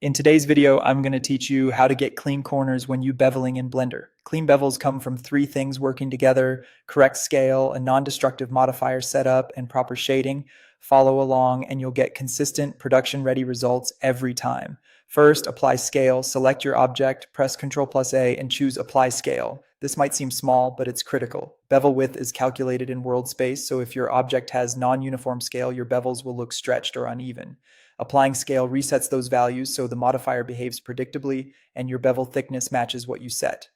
In today's video, I'm going to teach you how to get clean corners when you beveling in Blender. Clean bevels come from three things working together: correct scale, a non-destructive modifier setup, and proper shading. Follow along and you'll get consistent production-ready results every time. First, apply scale. Select your object, press Ctrl+A, and choose Apply Scale. This might seem small, but it's critical. Bevel width is calculated in world space, so if your object has non-uniform scale, your bevels will look stretched or uneven. Applying scale resets those values so the modifier behaves predictably and your bevel thickness matches what you set.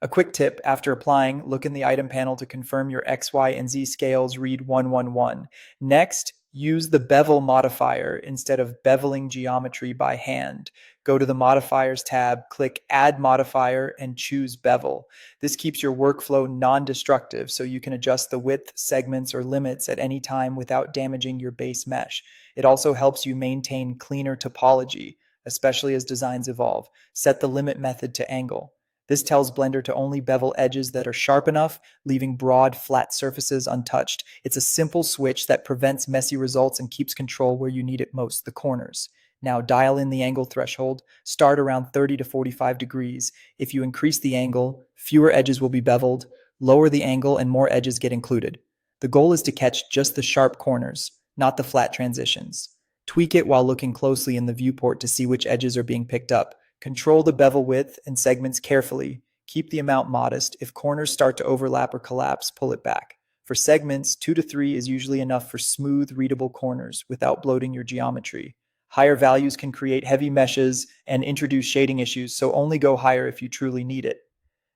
A quick tip: after applying, look in the item panel to confirm your X, Y, and Z scales read 111. Next, use the bevel modifier instead of beveling geometry by hand. Go to the Modifiers tab, click Add Modifier, and choose Bevel. This keeps your workflow non-destructive, so you can adjust the width, segments, or limits at any time without damaging your base mesh. It also helps you maintain cleaner topology, especially as designs evolve. Set the limit method to angle. This tells Blender to only bevel edges that are sharp enough, leaving broad, flat surfaces untouched. It's a simple switch that prevents messy results and keeps control where you need it most, the corners. Now dial in the angle threshold. Start around 30 to 45 degrees. If you increase the angle, fewer edges will be beveled. Lower the angle and more edges get included. The goal is to catch just the sharp corners, not the flat transitions. Tweak it while looking closely in the viewport to see which edges are being picked up. Control the bevel width and segments carefully. Keep the amount modest. If corners start to overlap or collapse, pull it back. For segments, 2 to 3 is usually enough for smooth, readable corners without bloating your geometry. Higher values can create heavy meshes and introduce shading issues, so only go higher if you truly need it.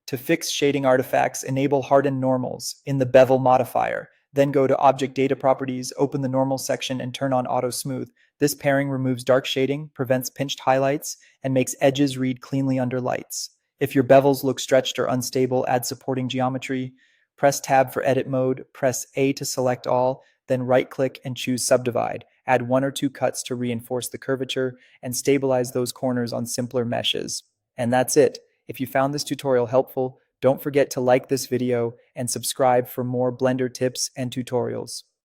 To fix shading artifacts, enable harden normals in the bevel modifier. Then go to Object Data Properties, open the normal section, and turn on Auto Smooth. This pairing removes dark shading, prevents pinched highlights, and makes edges read cleanly under lights. If your bevels look stretched or unstable, add supporting geometry. Press Tab for Edit Mode, press A to select all, then right-click and choose Subdivide. Add 1 or 2 cuts to reinforce the curvature, and stabilize those corners on simpler meshes. And that's it. If you found this tutorial helpful, don't forget to like this video and subscribe for more Blender tips and tutorials.